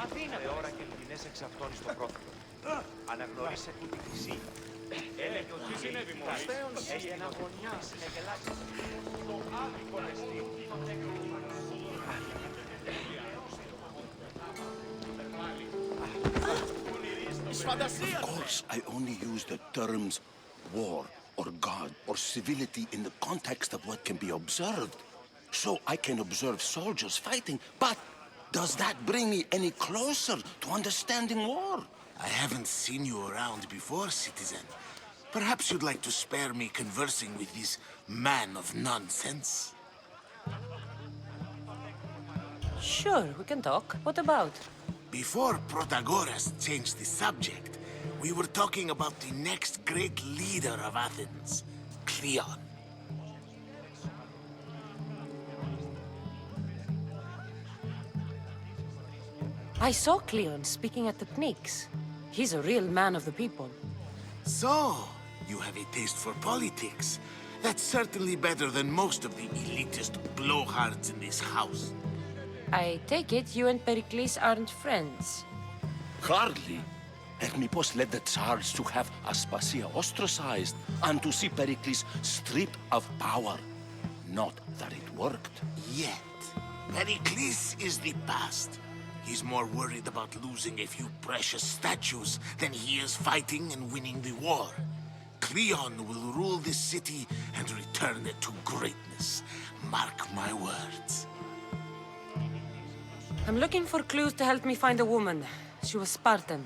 Αθήνα! Ώρα και λιτινές εξαυτώνει στο πρόθυμο. Αναγνωρίσε του τη χρυσή. Έλεγε ότι τι συνέβη μου. Έχει ένα γωνιά στην Εγγελάκη. Το άδικο εστί. Of course, I only use the terms war or God or civility in the context of what can be observed. So I can observe soldiers fighting, but does that bring me any closer to understanding war? I haven't seen you around before, citizen. Perhaps you'd like to spare me conversing with this man of nonsense? Sure, we can talk. What about? Before Protagoras changed the subject, we were talking about the next great leader of Athens, Cleon. I saw Cleon speaking at the Pnyx. He's a real man of the people. So, you have a taste for politics. That's certainly better than most of the elitist blowhards in this house. I take it you and Perikles aren't friends. Hardly. Hermipos led the Tsars to have Aspasia ostracized and to see Perikles stripped of power. Not that it worked. Yet, Perikles is the past. He's more worried about losing a few precious statues than he is fighting and winning the war. Cleon will rule this city and return it to greatness. Mark my words. I'm looking for clues to help me find a woman. She was Spartan.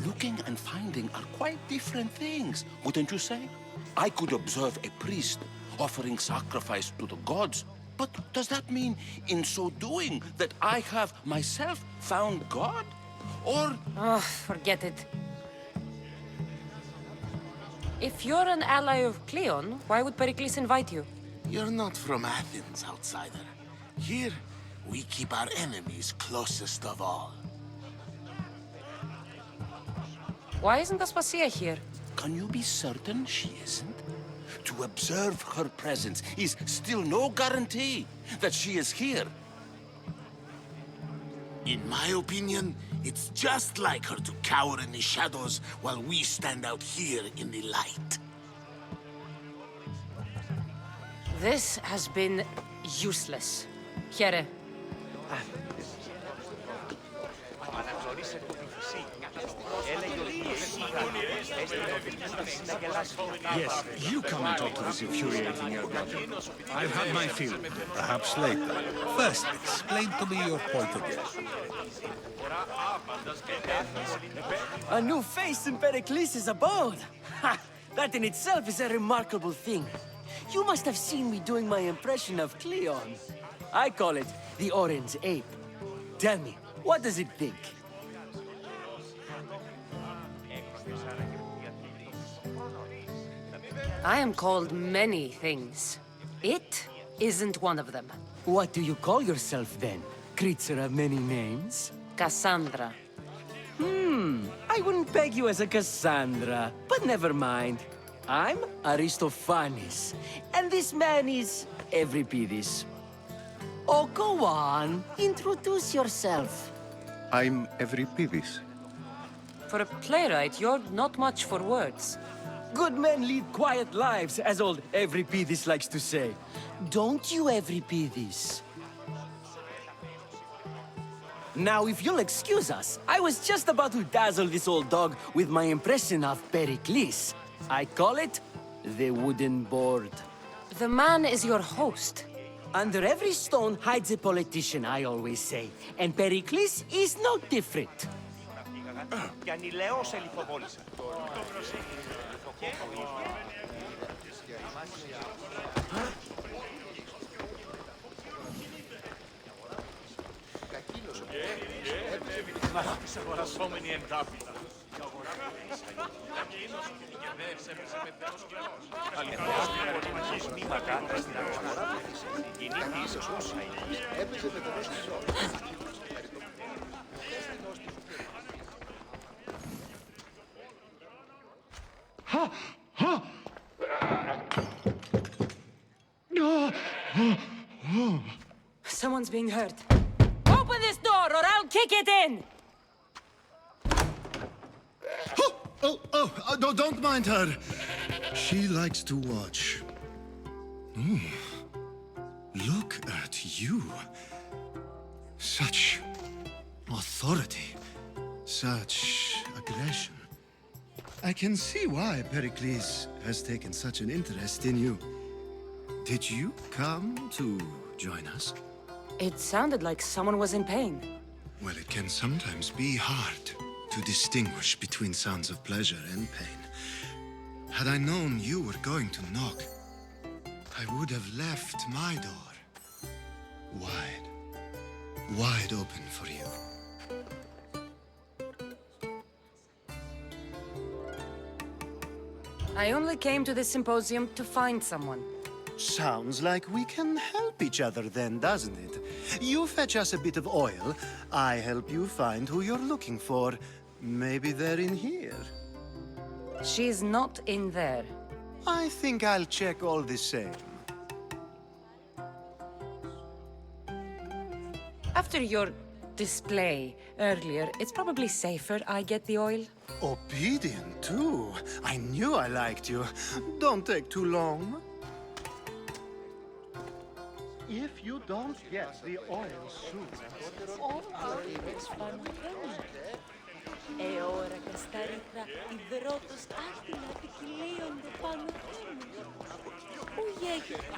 Looking and finding are quite different things, wouldn't you say? I could observe a priest offering sacrifice to the gods, but does that mean, in so doing, that I have myself found God? Or... Oh, forget it. If you're an ally of Cleon, why would Perikles invite you? You're not from Athens, outsider. Here, we keep our enemies closest of all. Why isn't Aspasia here? Can you be certain she isn't? To observe her presence is still no guarantee that she is here. In my opinion, it's just like her to cower in the shadows while we stand out here in the light. This has been useless. Here. Αναγνωρίσε του τη χρυσή. Έλεγε ότι έστειλε ότι στην Εγγελάκη. Yes, you come and talk to this infuriating young man. I've had my fill. Perhaps later. First, explain to me your point again. A new face in Perikles' abode! Ha! That in itself is a remarkable thing. You must have seen me doing my impression of Cleon. I call it the Orange Ape. Tell me, what does it think? I am called many things. It isn't one of them. What do you call yourself then? Creature of many names? Kassandra. I wouldn't peg you as a Kassandra, but never mind. I'm Aristophanes, and this man is Euripides. Oh, go on. Introduce yourself. I'm Euripides. For a playwright, you're not much for words. Good men lead quiet lives, as old Euripides likes to say. Don't you, Euripides? Now, if you'll excuse us, I was just about to dazzle this old dog with my impression of Perikles. I call it the wooden board. The man is your host. Under every stone hides a politician, I always say. And Perikles is no different. Και ανηλαίος ελιφοβόλησε. Σε αγορασόμενη εντάφη. Μήματα στην αγορά. Η νύχτη ίσως όσα είναι. Έπαιζε με το νόστιμο ζώο. Someone's being hurt. Open this door or I'll kick it in! No, don't mind her. She likes to watch. Look at you. Such authority. Such aggression. I can see why Perikles has taken such an interest in you. Did you come to join us? It sounded like someone was in pain. Well, it can sometimes be hard to distinguish between sounds of pleasure and pain. Had I known you were going to knock, I would have left my door wide open for you. I only came to the symposium to find someone. Sounds like we can help each other then, doesn't it? You fetch us a bit of oil, I help you find who you're looking for. Maybe they're in here. She's not in there. I think I'll check all the same. After your display earlier, it's probably safer I get the oil. Obedient, too. I knew I liked you. Don't take too long. If you don't get the oil soon, all our ώρα Kassandra, υδρότος άχτυλα ποικιλίονται πάνω θέμους. Πού γέχεται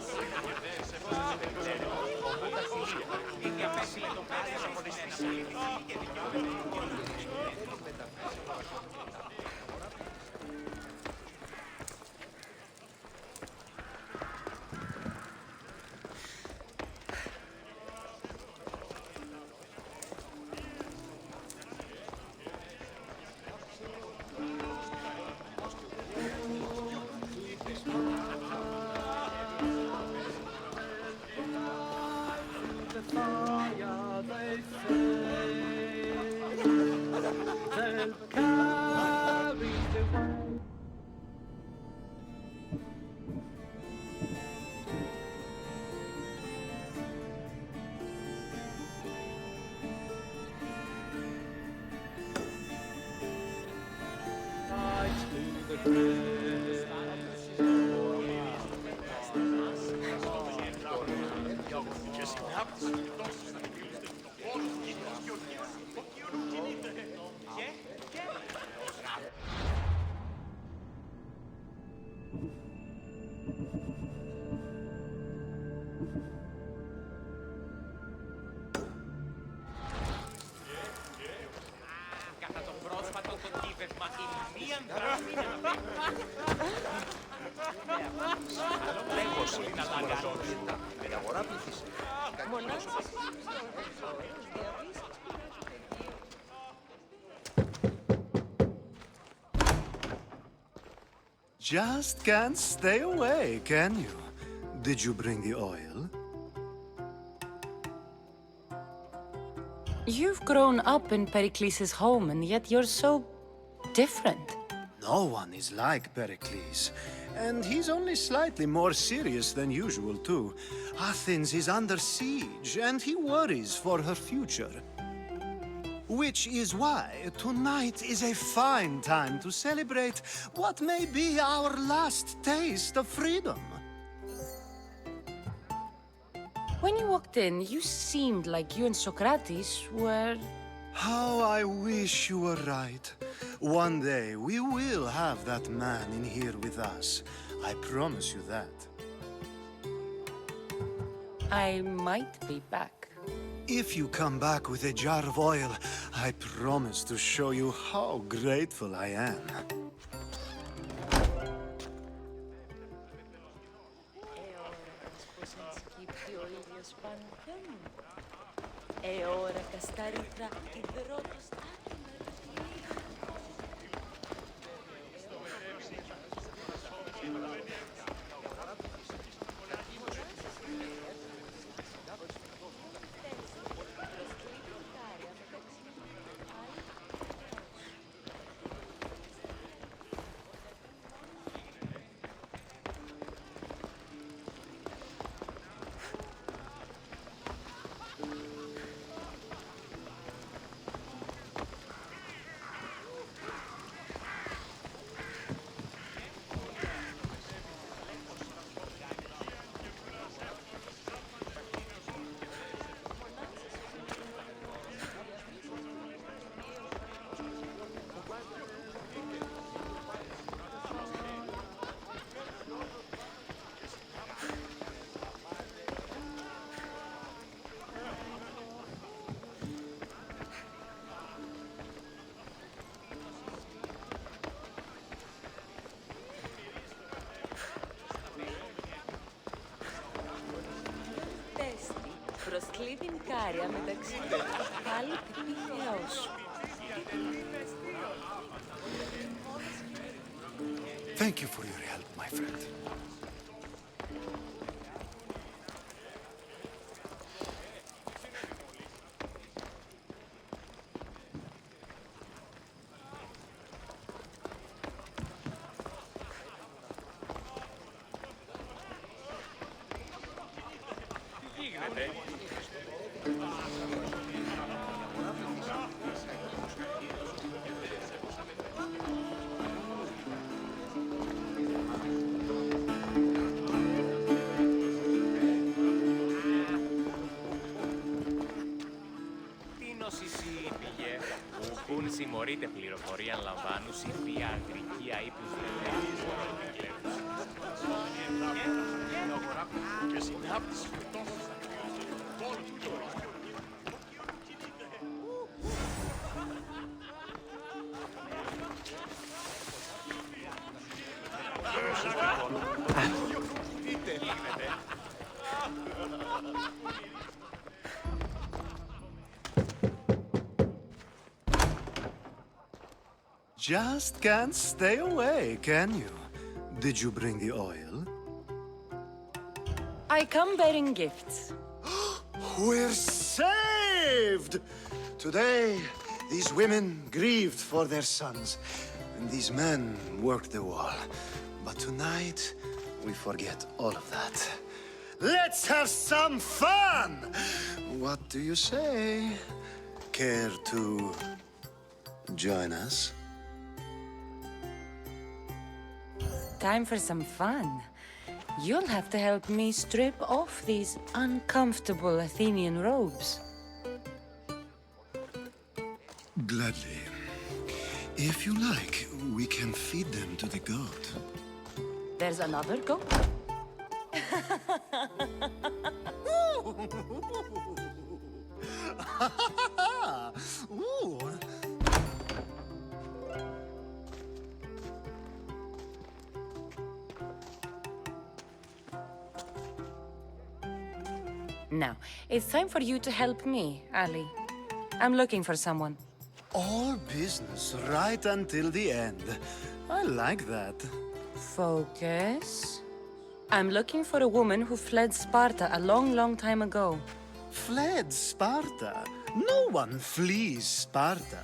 Just can't stay away, can you? Did you bring the oil? You've grown up in Perikles' home, and yet you're so different. No one is like Perikles. And he's only slightly more serious than usual, too. Athens is under siege, and he worries for her future. Which is why tonight is a fine time to celebrate what may be our last taste of freedom. When you walked in, you seemed like you and Socrates were... How I wish you were right. One day we will have that man in here with us. I promise you that. I might be back. If you come back with a jar of oil, I promise to show you how grateful I am. ώρα Kassandra, υδρότος άχτυλα Προσκλείδην κάρια μεταξύ του πάλι πηπήθεώς σου. Thank you for your help, my friend. Πουν συμμορείται πληροφορία λαμβάνου η αγρική αείπους Just can't stay away, can you? Did you bring the oil? I come bearing gifts. We're saved! Today, these women grieved for their sons, and these men worked the wall. But tonight, we forget all of that. Let's have some fun! What do you say? Care to join us? Time for some fun. You'll have to help me strip off these uncomfortable Athenian robes. Gladly. If you like, we can feed them to the goat. There's another goat? Ooh. Now, it's time for you to help me, Ali. I'm looking for someone. All business right until the end. I like that. Focus. I'm looking for a woman who fled Sparta a long, long time ago. Fled Sparta? No one flees Sparta.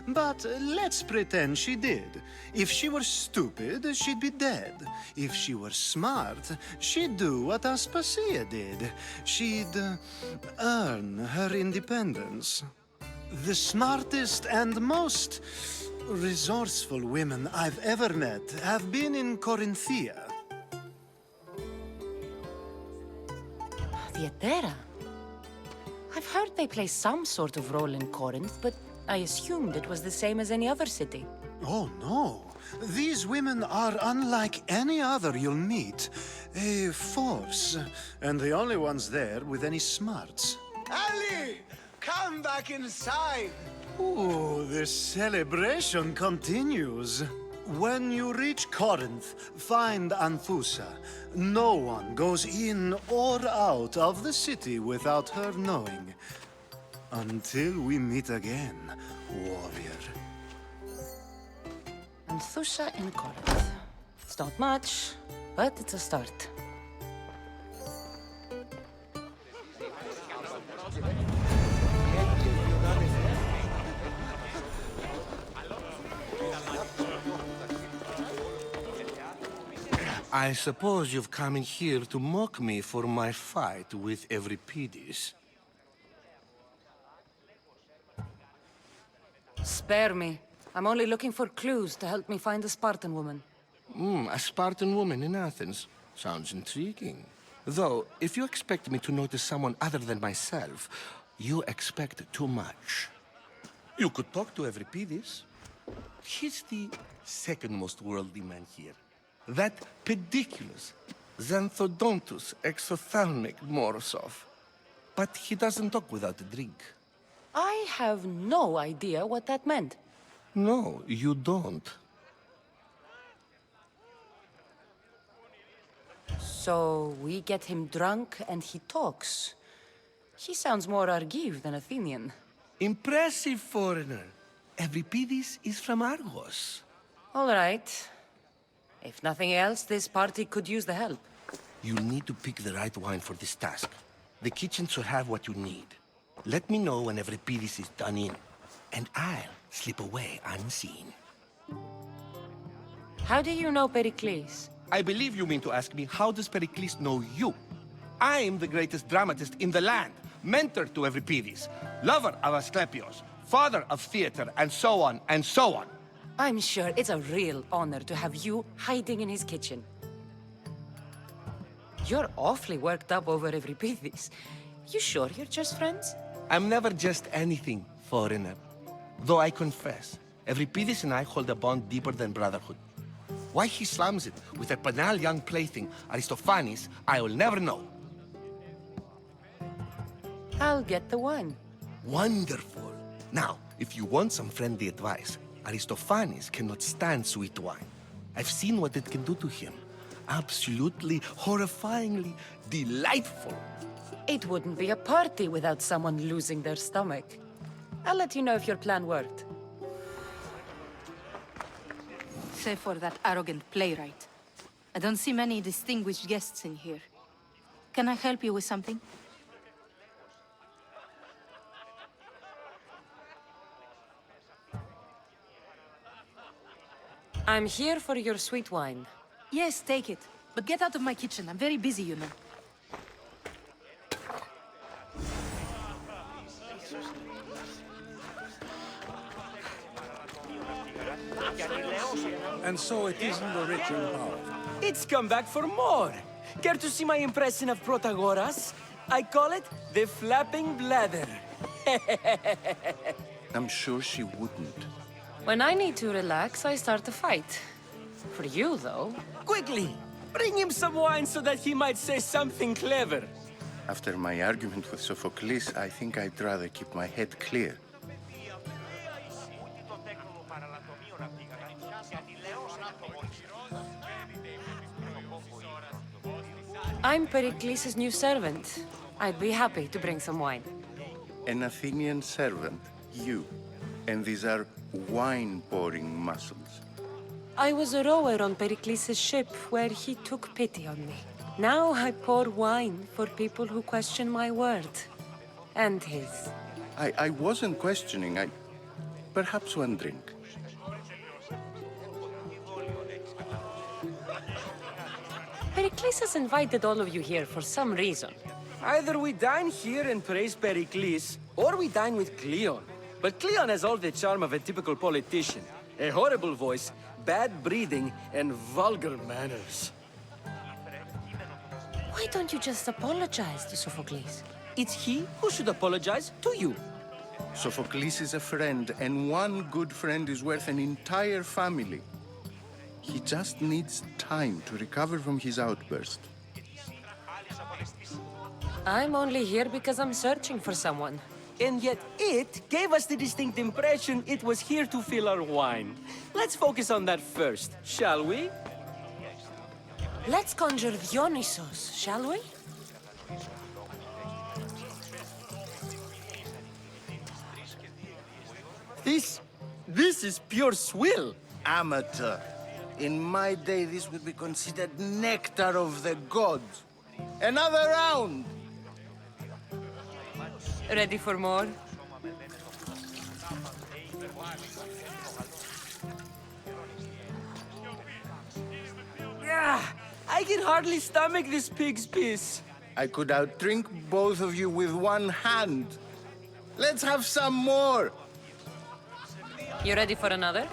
But let's pretend she did. If she were stupid, she'd be dead. If she were smart, she'd do what Aspasia did. She'd earn her independence. The smartest and most resourceful women I've ever met have been in Corinthia. Theatera? I've heard they play some sort of role in Corinth, but I assumed it was the same as any other city. Oh, no. These women are unlike any other you'll meet. A force, and the only ones there with any smarts. Ali! Come back inside! Ooh, the celebration continues. When you reach Corinth, find Anthusa. No one goes in or out of the city without her knowing. Until we meet again, warrior. Anthusa in Corinth. It's not much, but it's a start. I suppose you've come in here to mock me for my fight with Euripides. Spare me. I'm only looking for clues to help me find a Spartan woman. A Spartan woman in Athens. Sounds intriguing. Though, if you expect me to notice someone other than myself, you expect too much. You could talk to Euripides. He's the second most worldly man here. That pediculous, xanthodontus exophthalmic Morosov. But he doesn't talk without a drink. I have no idea what that meant. No, you don't. So we get him drunk and he talks. He He sounds more Argive than Athenian. Impressive foreigner. Euripides is from Argos. All right. If nothing else, this party could use the help. You need to pick the right wine for this task. The kitchen should have what you need. Let me know when Euripides is done in, and I'll slip away unseen. How do you know Perikles? I believe you mean to ask me, how does Perikles know you? I'm the greatest dramatist in the land, mentor to Euripides, lover of Asclepios, father of theater, and so on, and so on. I'm sure it's a real honor to have you hiding in his kitchen. You're awfully worked up over Euripides. You sure you're just friends? I'm never just anything, foreigner. Though I confess, Euripides and I hold a bond deeper than brotherhood. Why he slams it with a banal young plaything, Aristophanes, I will never know. I'll get the wine. Wonderful. Now, if you want some friendly advice, Aristophanes cannot stand sweet wine. I've seen what it can do to him. Absolutely, horrifyingly delightful. It wouldn't be a party without someone losing their stomach. I'll let you know if your plan worked. Save for that arrogant playwright. I don't see many distinguished guests in here. Can I help you with something? I'm here for your sweet wine. Yes, take it. But get out of my kitchen. I'm very busy, you know. And so it isn't the rich and powerful. It's come back for more. Care to see my impression of Protagoras? I call it the flapping bladder. I'm sure she wouldn't. When I need to relax, I start a fight. For you, though. Quickly, bring him some wine so that he might say something clever. After my argument with Sophocles, I think I'd rather keep my head clear. I'm Perikles' new servant. I'd be happy to bring some wine. An Athenian servant, you. And these are wine-pouring muscles. I was a rower on Perikles' ship where he took pity on me. Now I pour wine for people who question my word. And his. I wasn't questioning. Perhaps one drink. Perikles has invited all of you here for some reason. Either we dine here and praise Perikles, or we dine with Cleon. But Cleon has all the charm of a typical politician. A horrible voice, bad breeding, and vulgar manners. Why don't you just apologize to Sophocles? It's he who should apologize to you. Sophocles is a friend, and one good friend is worth an entire family. He just needs time to recover from his outburst. I'm only here because I'm searching for someone. And yet it gave us the distinct impression it was here to fill our wine. Let's focus on that first, shall we? Let's conjure Dionysos, shall we? This is pure swill. Amateur. In my day, this would be considered nectar of the gods. Another round! Ready for more? I can hardly stomach this pig's piss. I could outdrink both of you with one hand. Let's have some more! You ready for another?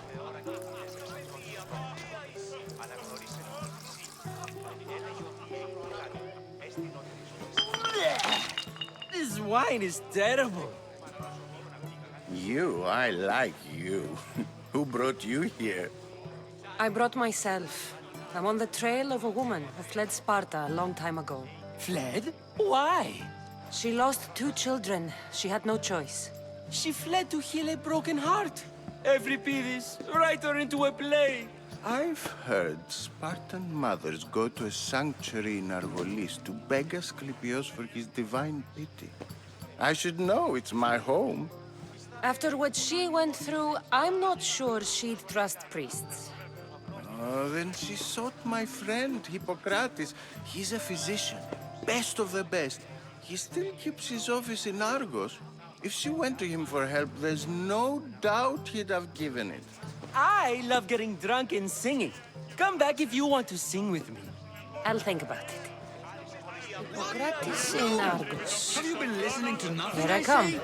This wine is terrible. I like you. Who brought you here? I brought myself. I'm on the trail of a woman who fled Sparta a long time ago. Fled? Why? She lost 2 children. She had no choice. She fled to heal a broken heart. Euripides, write her into a play. I've heard Spartan mothers go to a sanctuary in Argolis to beg Asclepios for his divine pity. I should know, it's my home. After what she went through, I'm not sure she'd trust priests. Oh, then she sought my friend, Hippocrates. He's a physician, best of the best. He still keeps his office in Argos. If she went to him for help, there's no doubt he'd have given it. I love getting drunk and singing. Come back if you want to sing with me. I'll think about it. Hippocrates in Argos. Have you been listening to nothing? Here I come.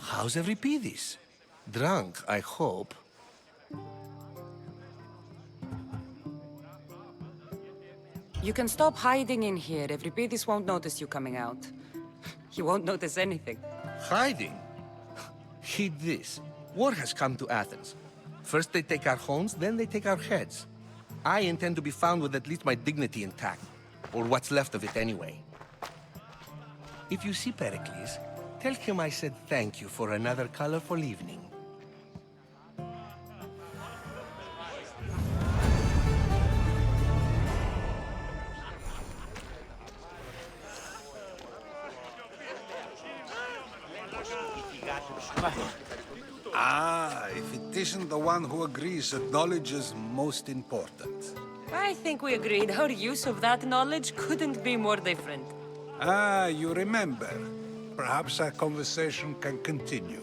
How's Euripides? Drunk, I hope. You can stop hiding in here. Euripides won't notice you coming out. He won't notice anything. Hiding? Heed this. War has come to Athens. First they take our homes, then they take our heads. I intend to be found with at least my dignity intact. Or what's left of it anyway. If you see Perikles, tell him I said thank you for another colorful evening. Ah, if it isn't the one who agrees that knowledge is most important. I think we agreed our use of that knowledge couldn't be more different. Ah, you remember. Perhaps our conversation can continue.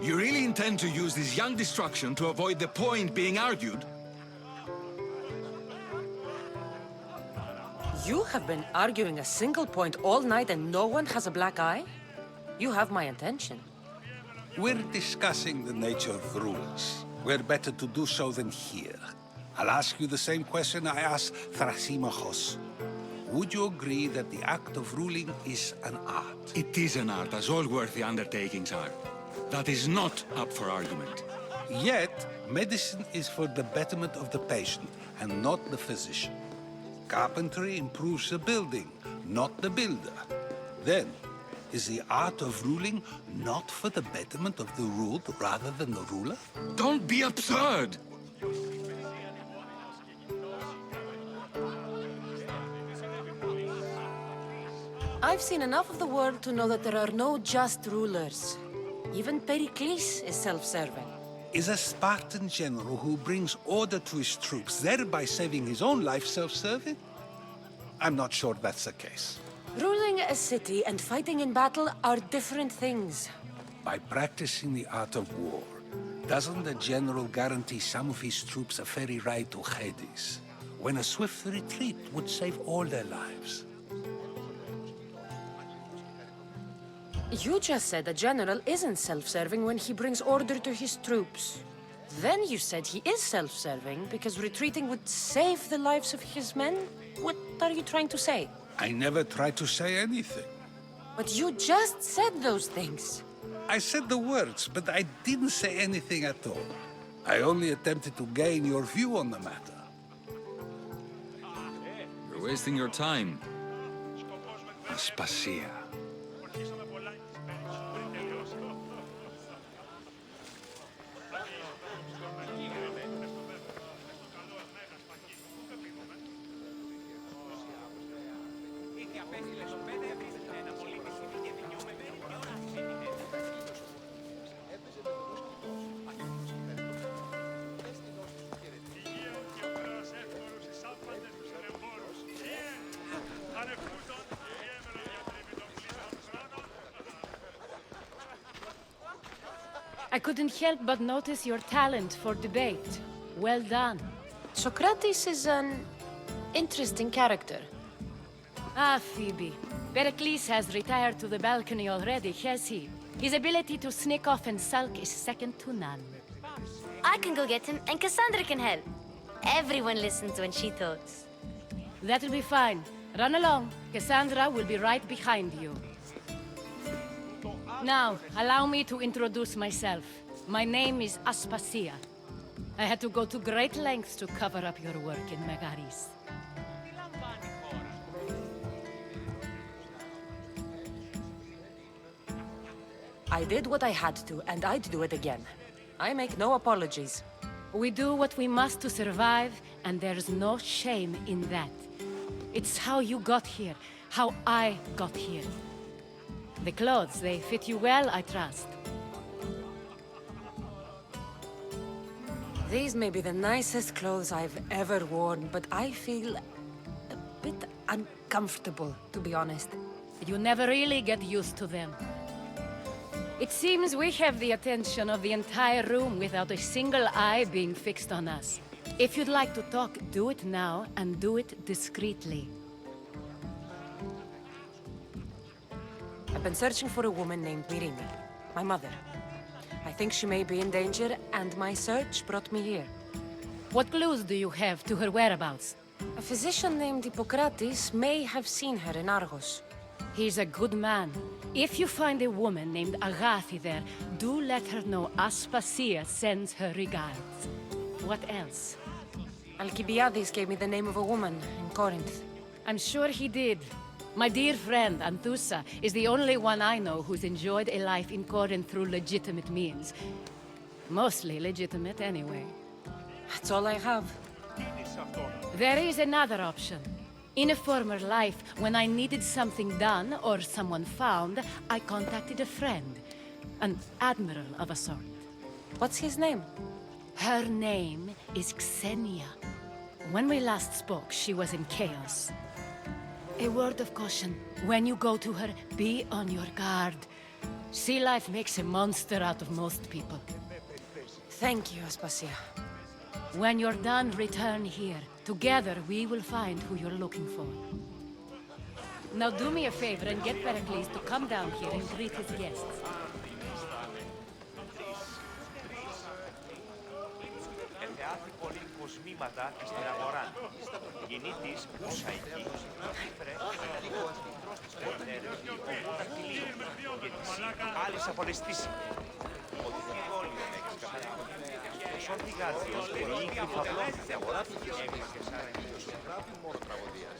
You really intend to use this young destruction to avoid the point being argued? You have been arguing a single point all night and no one has a black eye? You have my attention. We're discussing the nature of rules. Where better to do so than here? I'll ask you the same question I asked Thrasymachos. Would you agree that the act of ruling is an art? It is an art, as all worthy undertakings are. That is not up for argument. Yet, medicine is for the betterment of the patient, and not the physician. Carpentry improves the building, not the builder. Then, is the art of ruling not for the betterment of the ruled rather than the ruler? Don't be absurd! I've seen enough of the world to know that there are no just rulers. Even Perikles is self-serving. Is a Spartan general who brings order to his troops, thereby saving his own life, self-serving? I'm not sure that's the case. Ruling a city and fighting in battle are different things. By practicing the art of war, doesn't the general guarantee some of his troops a ferry ride to Hades, when a swift retreat would save all their lives? You just said a general isn't self-serving when he brings order to his troops. Then you said he is self-serving because retreating would save the lives of his men? What are you trying to say? I never tried to say anything. But you just said those things. I said the words, but I didn't say anything at all. I only attempted to gain your view on the matter. You're wasting your time. Aspasia. I couldn't help but notice your talent for debate. Well done. Socrates is an interesting character. Ah, Phoebe. Perikles has retired to the balcony already, has he? His ability to sneak off and sulk is second to none. I can go get him, and Kassandra can help. Everyone listens when she talks. That'll be fine. Run along. Kassandra will be right behind you. Now, allow me to introduce myself. My name is Aspasia. I had to go to great lengths to cover up your work in Megaris. I did what I had to, and I'd do it again. I make no apologies. We do what we must to survive, and there's no shame in that. It's how you got here, how I got here. The clothes, they fit you well, I trust. These may be the nicest clothes I've ever worn, but I feel a bit uncomfortable, to be honest. You never really get used to them. It seems we have the attention of the entire room without a single eye being fixed on us. If you'd like to talk, do it now, and do it discreetly. I've been searching for a woman named Myrina, my mother. I think she may be in danger, and my search brought me here. What clues do you have to her whereabouts? A physician named Hippocrates may have seen her in Argos. He's a good man. If you find a woman named Agathi there, do let her know Aspasia sends her regards. What else? Alcibiades gave me the name of a woman in Corinth. I'm sure he did. My dear friend, Anthusa, is the only one I know who's enjoyed a life in Corinth through legitimate means. Mostly legitimate, anyway. That's all I have. There is another option. In a former life, when I needed something done or someone found, I contacted a friend. An admiral of a sort. What's his name? Her name is Xenia. When we last spoke, she was in chaos. A word of caution. When you go to her, be on your guard. Sea life makes a monster out of most people. Thank you, Aspasia. When you're done, return here. Together, we will find who you're looking for. Now do me a favor and get Perikles to come down here and greet his guests. Εθεάθη πολύ κοσμήματα εις την αγορά. Γεννήτης ούσα εκεί, ήφερε λίγο εθνικρός της περιτέρες, όπου δακτυλίου, και της άλλης απολεστήσει. Ότι φυγόλιο έχεις καθαρά. Το σόρτι γάτζιος, πολύ κρυφαυλό της αγοράς, έμεινε και σαν ενήλιος του γράφου μόνο τραγωδίας.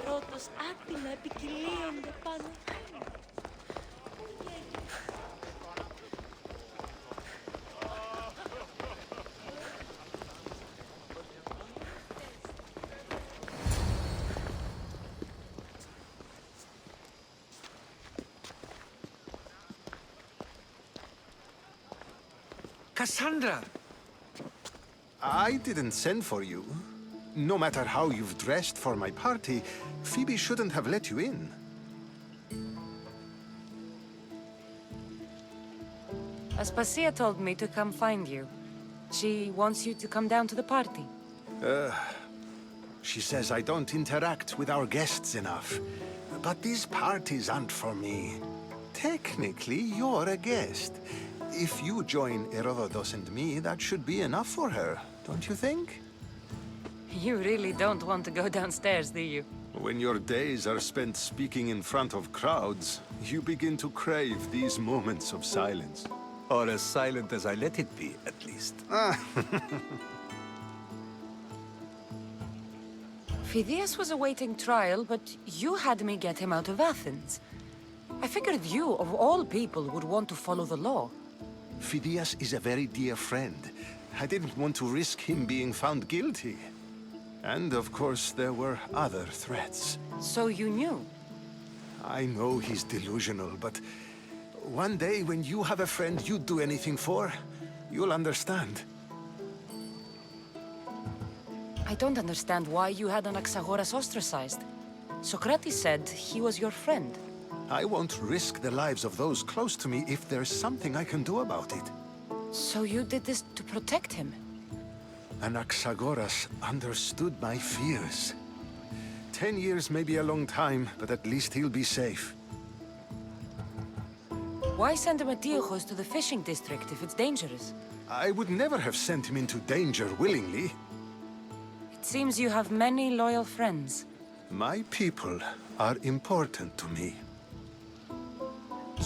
Ρώτος άτιμα επικυλίονται πάνω. Kassandra! I didn't send for you. No matter how you've dressed for my party, Phoebe shouldn't have let you in. Aspasia told me to come find you. She wants you to come down to the party. She says I don't interact with our guests enough. But these parties aren't for me. Technically, you're a guest. If you join Herodotus and me, that should be enough for her, don't you think? You really don't want to go downstairs, do you? When your days are spent speaking in front of crowds, you begin to crave these moments of silence. Or as silent as I let it be, at least. Phidias was awaiting trial, but you had me get him out of Athens. I figured you, of all people, would want to follow the law. Phidias is a very dear friend. I didn't want to risk him being found guilty. And, of course, there were other threats. So you knew? I know he's delusional, but one day when you have a friend you'd do anything for, you'll understand. I don't understand why you had Anaxagoras ostracized. Socrates said he was your friend. I won't risk the lives of those close to me if there's something I can do about it. So you did this to protect him? Anaxagoras understood my fears. 10 years may be a long time, but at least he'll be safe. Why send Matiochos to the fishing district if it's dangerous? I would never have sent him into danger willingly. It seems you have many loyal friends. My people are important to me.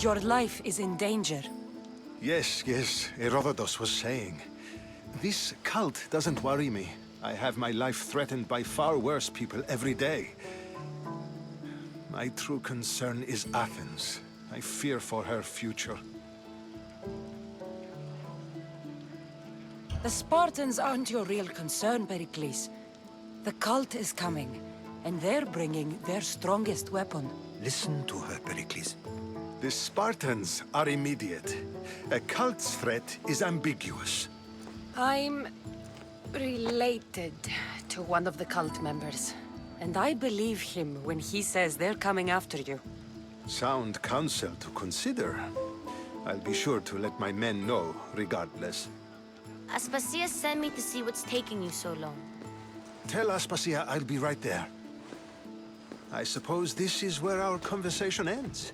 Your life is in danger. Yes, Herodotus was saying. This cult doesn't worry me. I have my life threatened by far worse people every day. My true concern is Athens. I fear for her future. The Spartans aren't your real concern, Perikles. The cult is coming, and they're bringing their strongest weapon. Listen to her, Perikles. The Spartans are immediate. A cult's threat is ambiguous. I'm related to one of the cult members, and I believe him when he says they're coming after you. Sound counsel to consider. I'll be sure to let my men know, regardless. Aspasia sent me to see what's taking you so long. Tell Aspasia I'll be right there. I suppose this is where our conversation ends.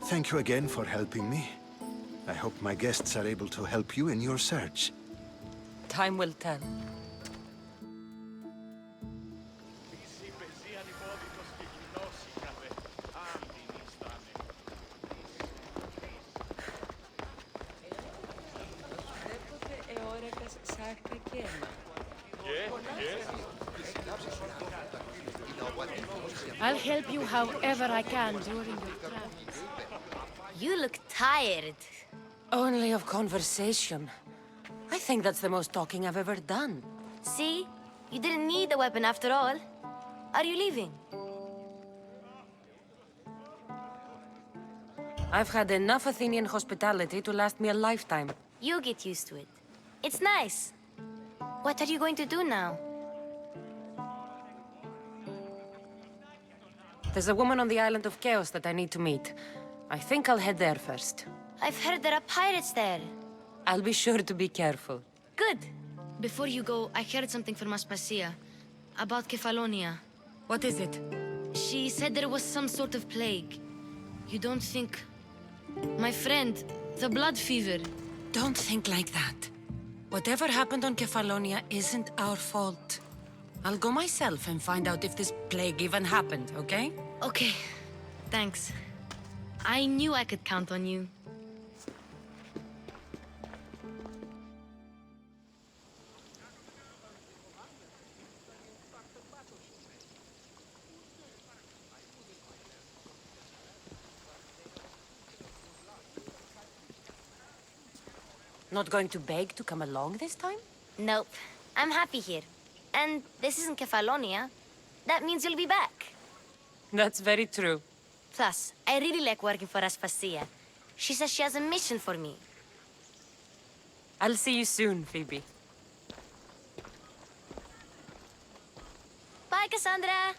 Thank you again for helping me. I hope my guests are able to help you in your search. Time will tell. I'll help you however I can during your travels. You look tired. Only of conversation. I think that's the most talking I've ever done. See? You didn't need the weapon after all. Are you leaving? I've had enough Athenian hospitality to last me a lifetime. You get used to it. It's nice. What are you going to do now? There's a woman on the island of Chaos that I need to meet. I think I'll head there first. I've heard there are pirates there. I'll be sure to be careful. Good. Before you go, I heard something from Aspasia. About Kefalonia. What is it? She said there was some sort of plague. You don't think... My friend, the blood fever. Don't think like that. Whatever happened on Kefalonia isn't our fault. I'll go myself and find out if this plague even happened, okay? Okay. Thanks. I knew I could count on you. Not going to beg to come along this time? Nope. I'm happy here. And this isn't Kefalonia. That means you'll be back. That's very true. Plus, I really like working for Aspasia. She says she has a mission for me. I'll see you soon, Phoebe. Bye, Kassandra!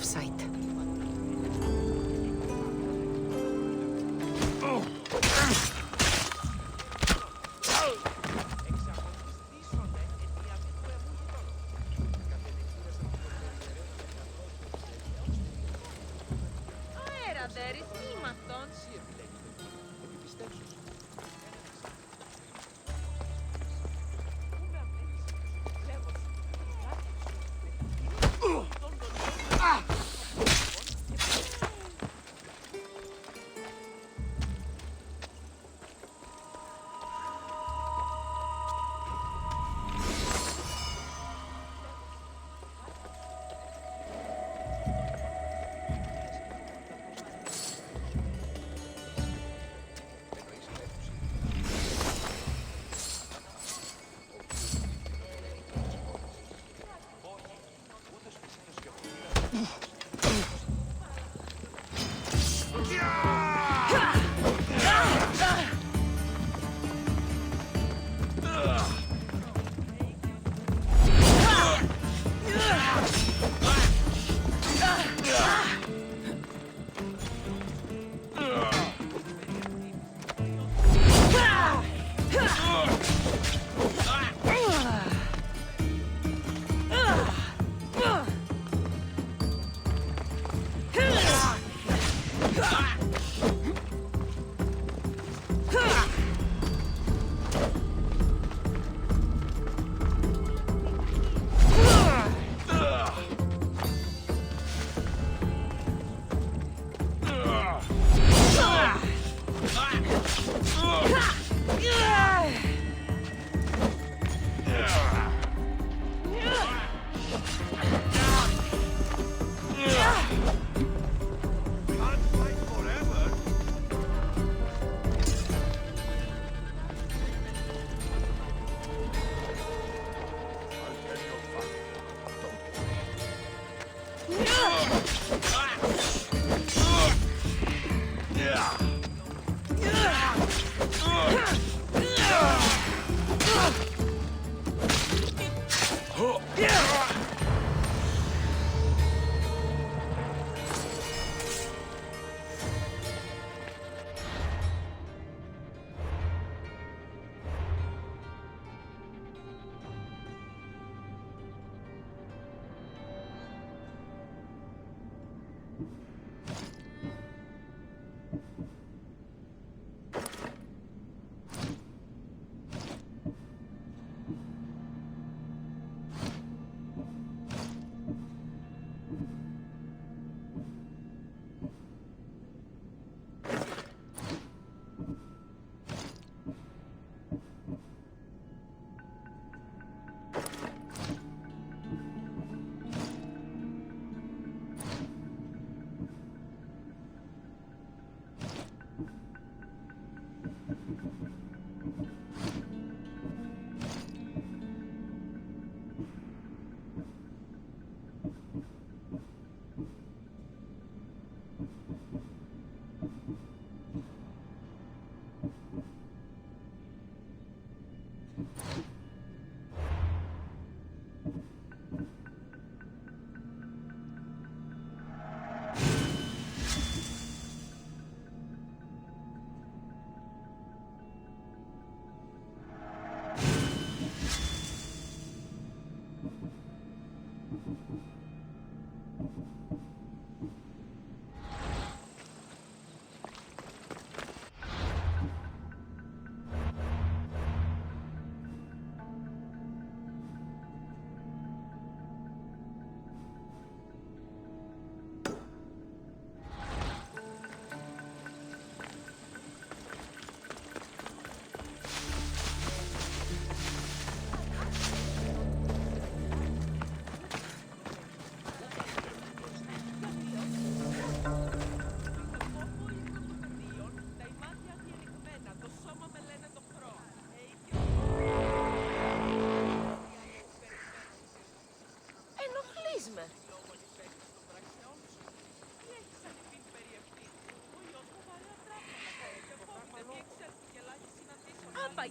sight.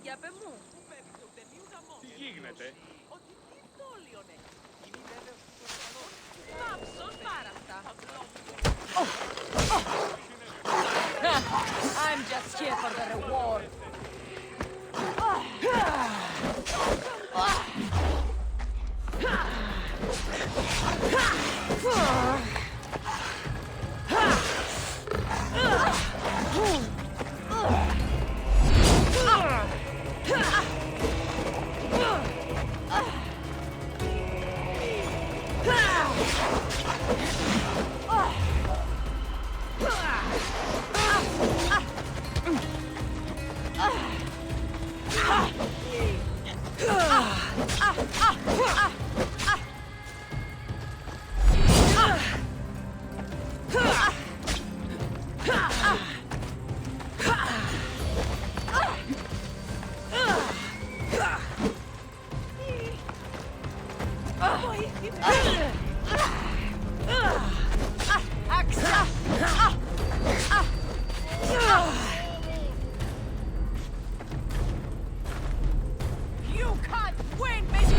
Για πε μου. Τι γίνεται? I'm just here for the reward. You can't win, Miss.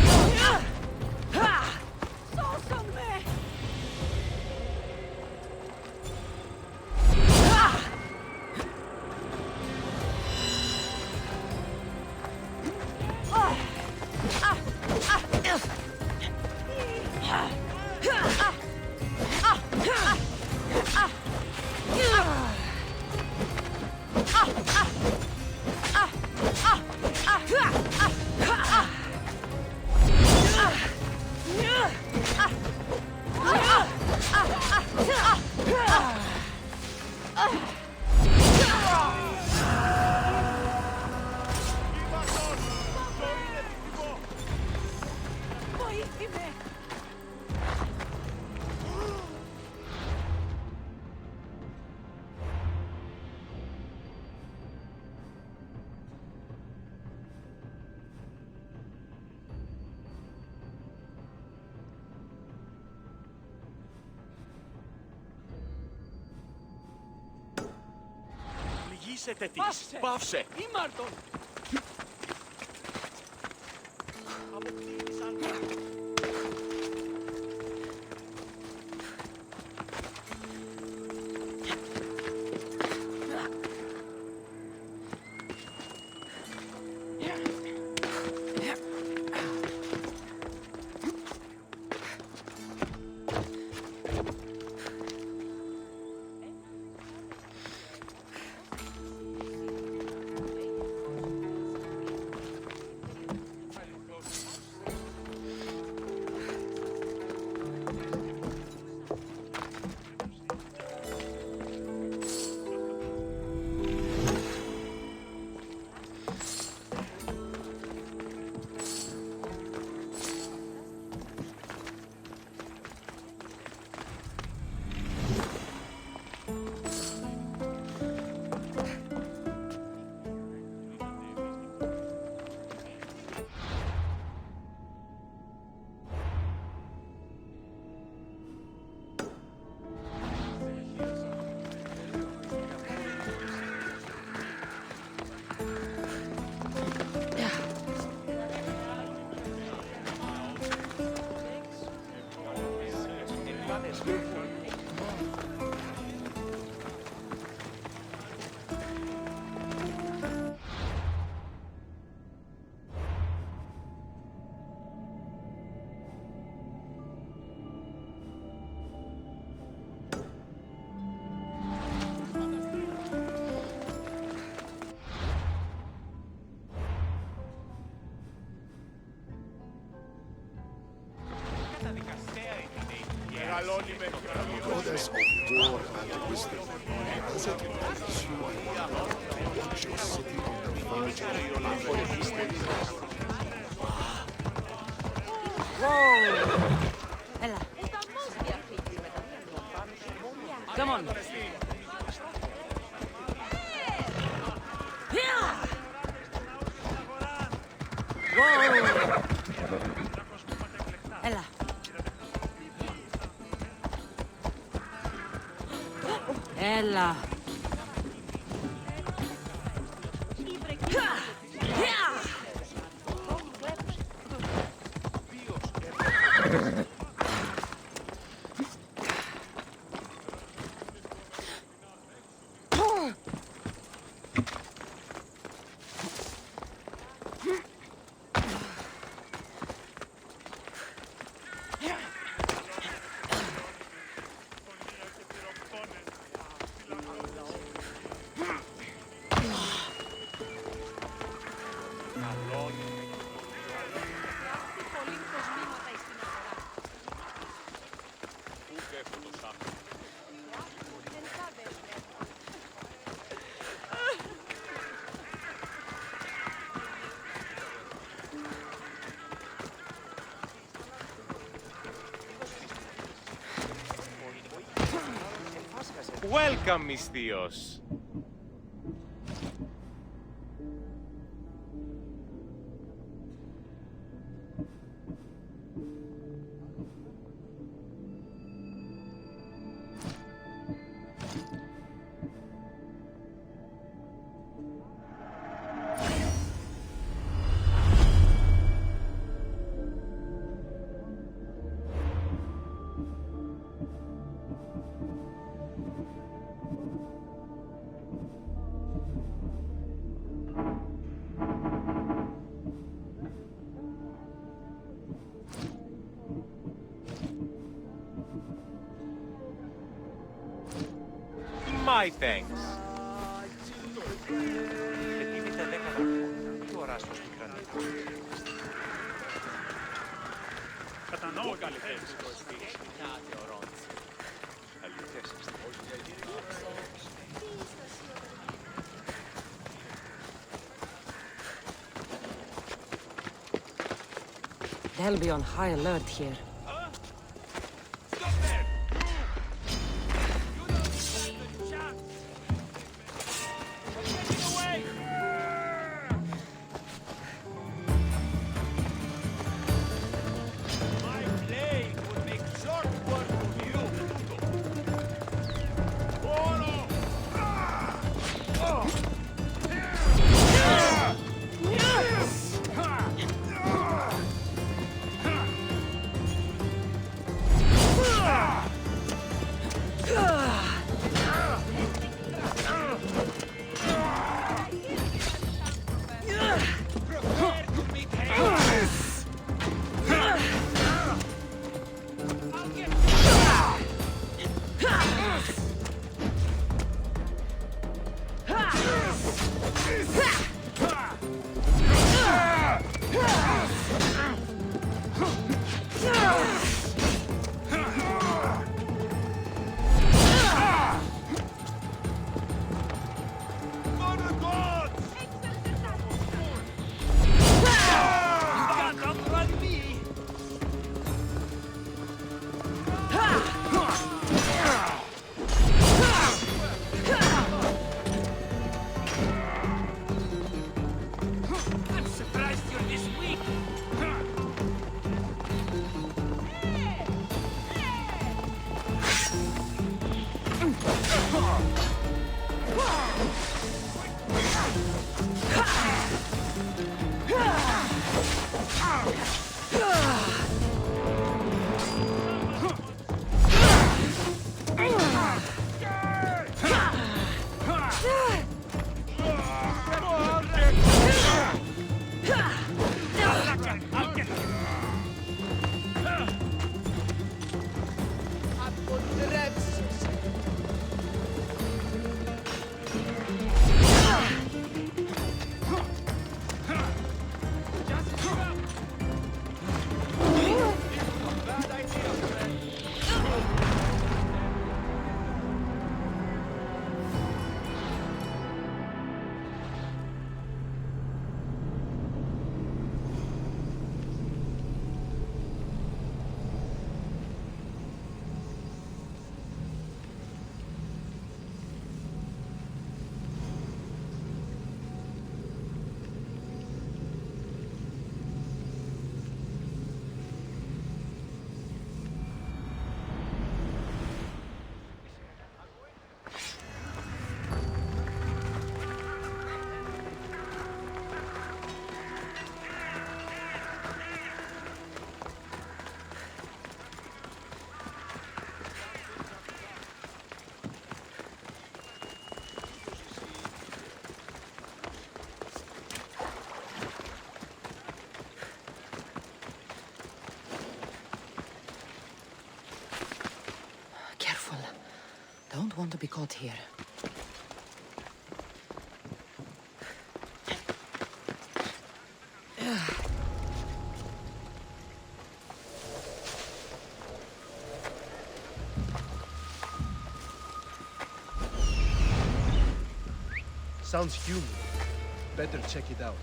Πληγήσετε της. Πάυσε. Ήμαρτον. Goddess of war and wisdom, as it pleases you, watch your city on the verge of Έλα. Come on. Έλα. Έλα. Welcome, mis tíos. My thanks. Και δίνετε 10 δραχμών. Τι οράσιος πικρανικό. Κατανοώ καλλιτέχνης. Αληθές είστε. They'll be on high alert here. Don't want to be caught here. Sounds human. Better check it out.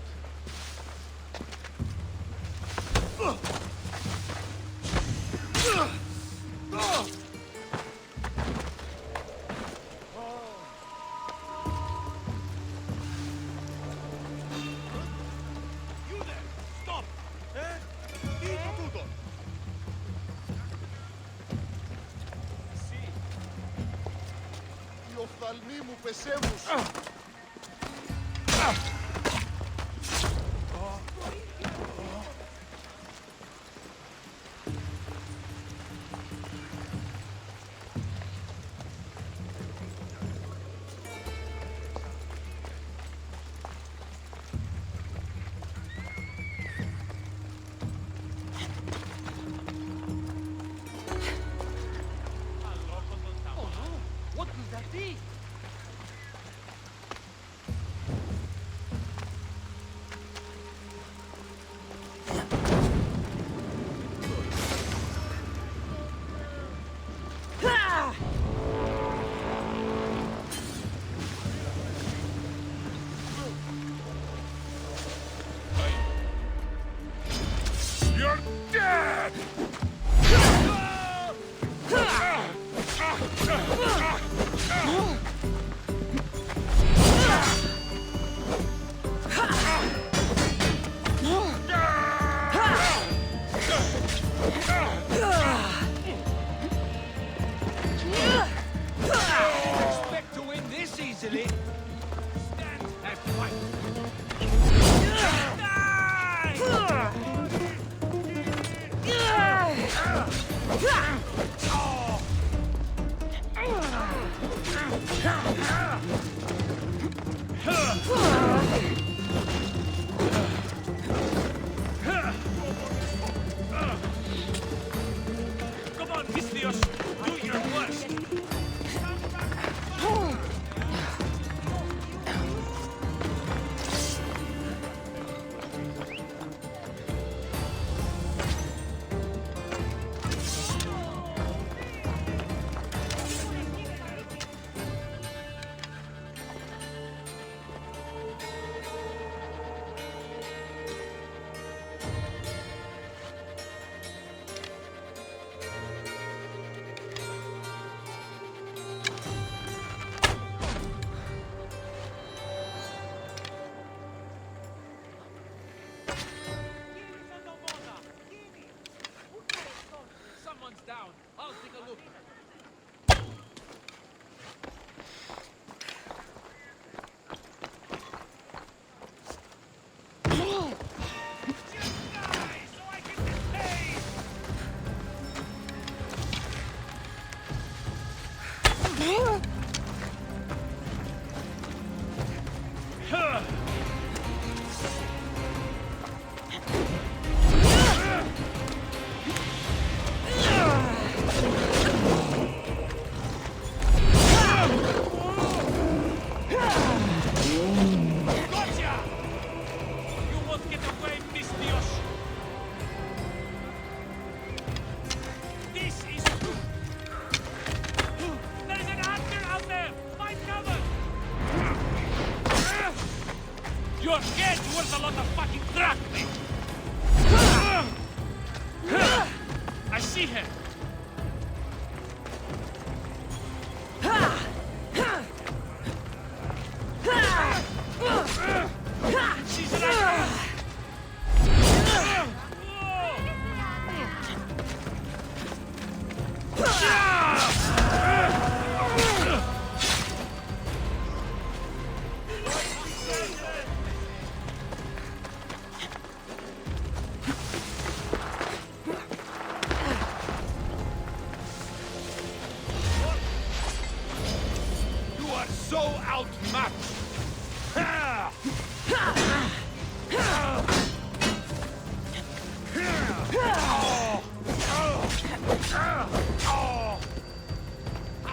οφθαλμοί μου, πεσέμους. What will that be? You're dead! Expect to win this easily. Stand and fight. Come on, Misthios! Do your worst! Someone's down. I'll take a look. Gotcha! You won't get away, Misthios! This is... There is an archer out there! Find cover! Your head's worth a lot of fucking drachmae! I see him! She's right! You are so outmatched!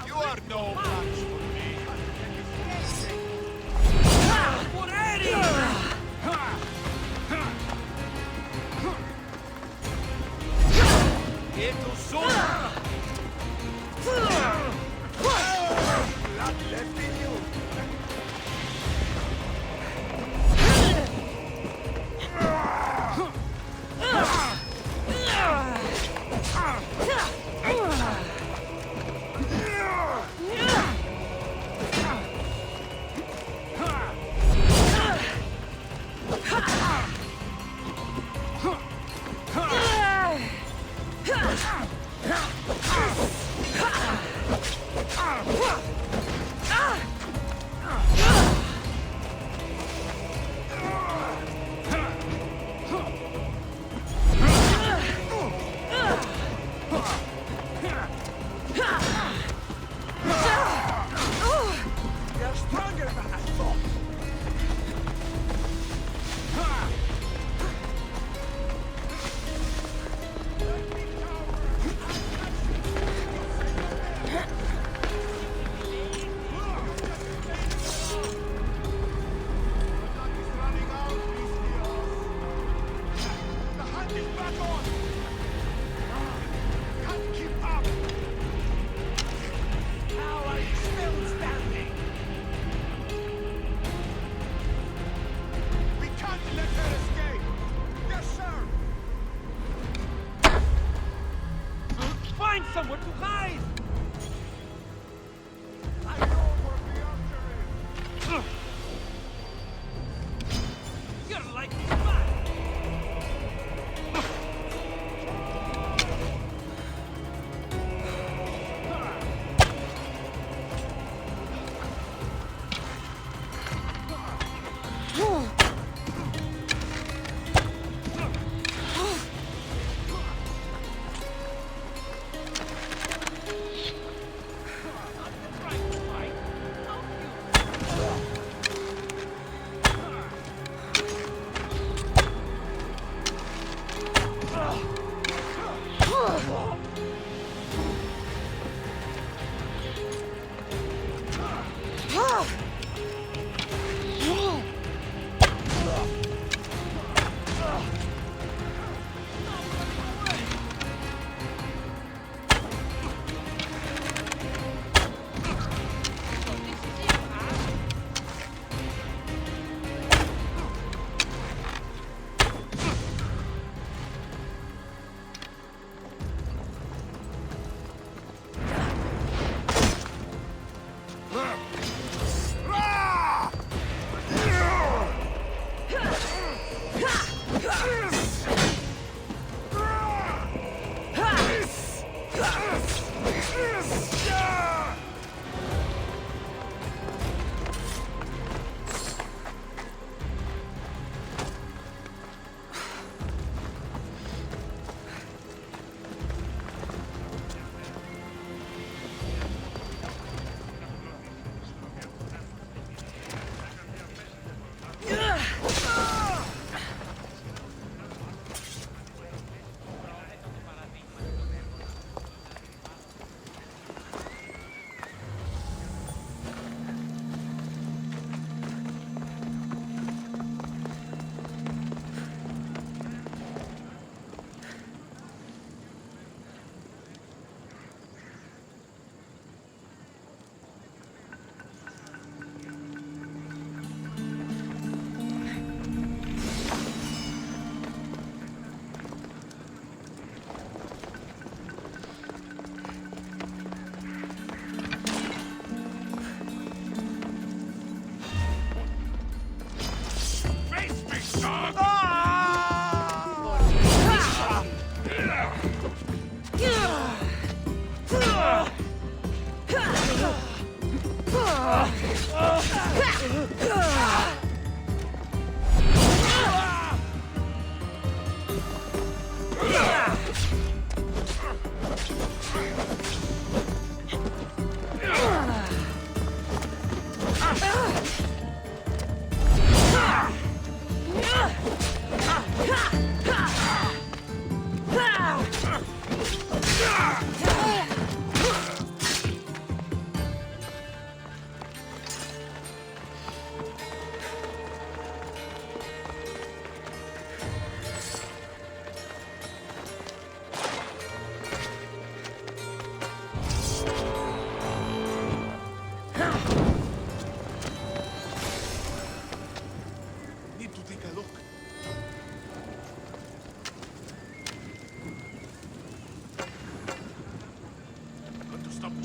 You are no match for me. Get to soon. Blood left in you.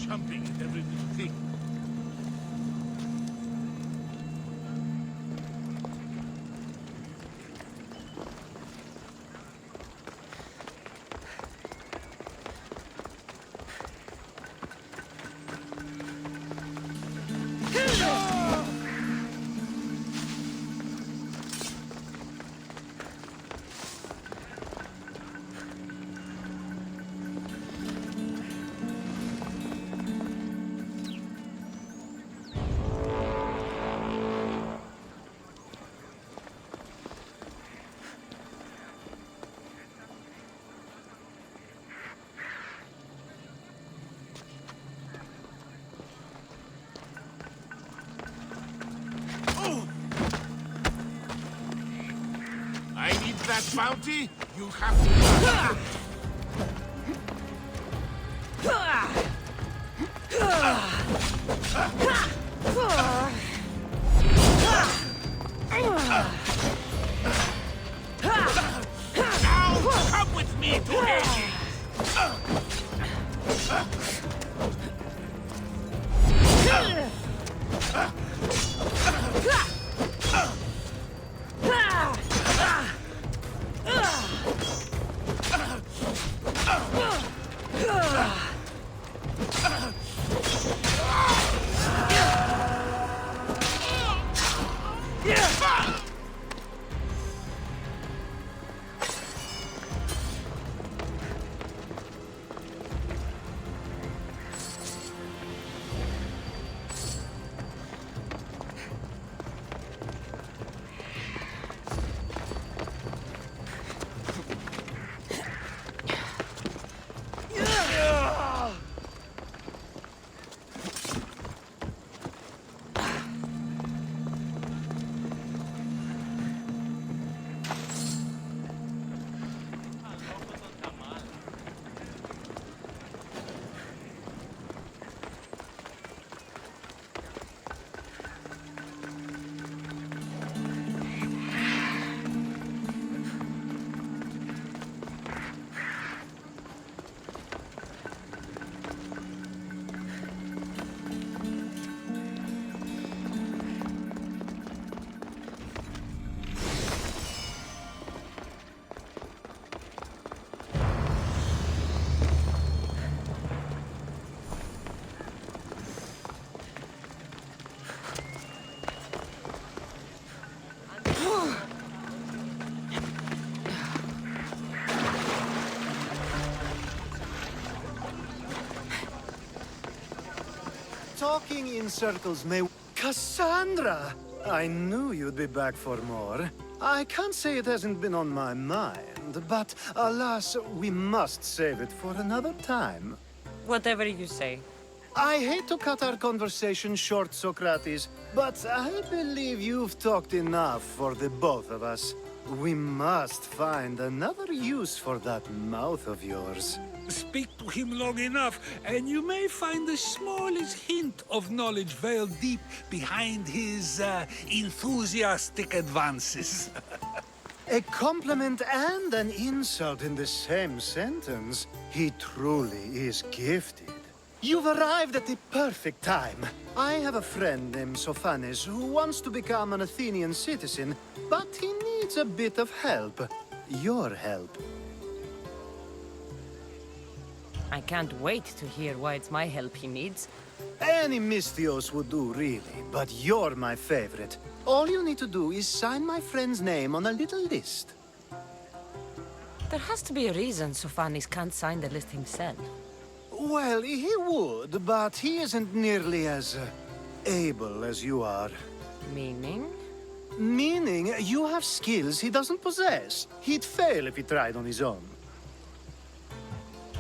Jumping at every little thing. That bounty, you have to... Now, come with me to Hades! Walking in circles may... Kassandra! I knew you'd be back for more. I can't say it hasn't been on my mind, but alas, we must save it for another time. Whatever you say. I hate to cut our conversation short, Socrates, but I believe you've talked enough for the both of us. We must find another use for that mouth of yours. Speak to him long enough, and you may find the smallest hint of knowledge veiled deep behind his enthusiastic advances. A compliment and an insult in the same sentence. He truly is gifted. You've arrived at the perfect time. I have a friend named Sophanes who wants to become an Athenian citizen, but he needs a bit of help. Your help. I can't wait to hear why it's my help he needs. Any Mystios would do, really, but you're my favorite. All you need to do is sign my friend's name on a little list. There has to be a reason Sophanes can't sign the list himself. Well, he would, but he isn't nearly as able as you are. Meaning? Meaning, you have skills he doesn't possess. He'd fail if he tried on his own.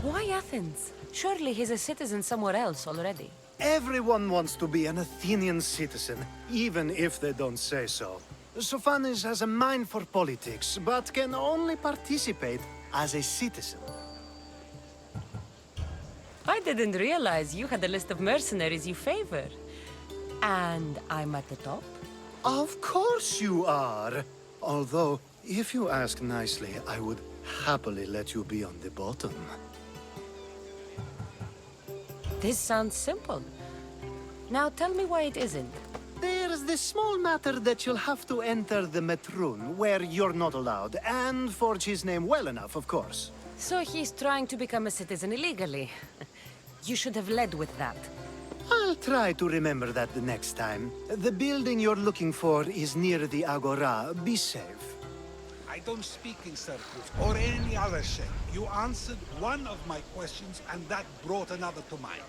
Why Athens? Surely he's a citizen somewhere else already. Everyone wants to be an Athenian citizen, even if they don't say so. Sophanes has a mind for politics, but can only participate as a citizen. I didn't realize you had a list of mercenaries you favor. And I'm at the top? Of course you are. Although, if you ask nicely, I would happily let you be on the bottom. This sounds simple. Now tell me why it isn't. There's this small matter that you'll have to enter the Metroon, where you're not allowed, and forge his name well enough, of course. So he's trying to become a citizen illegally. You should have led with that. I'll try to remember that the next time. The building you're looking for is near the Agora. Be safe. I don't speak in circles or any other shape. You answered one of my questions, and that brought another to mind.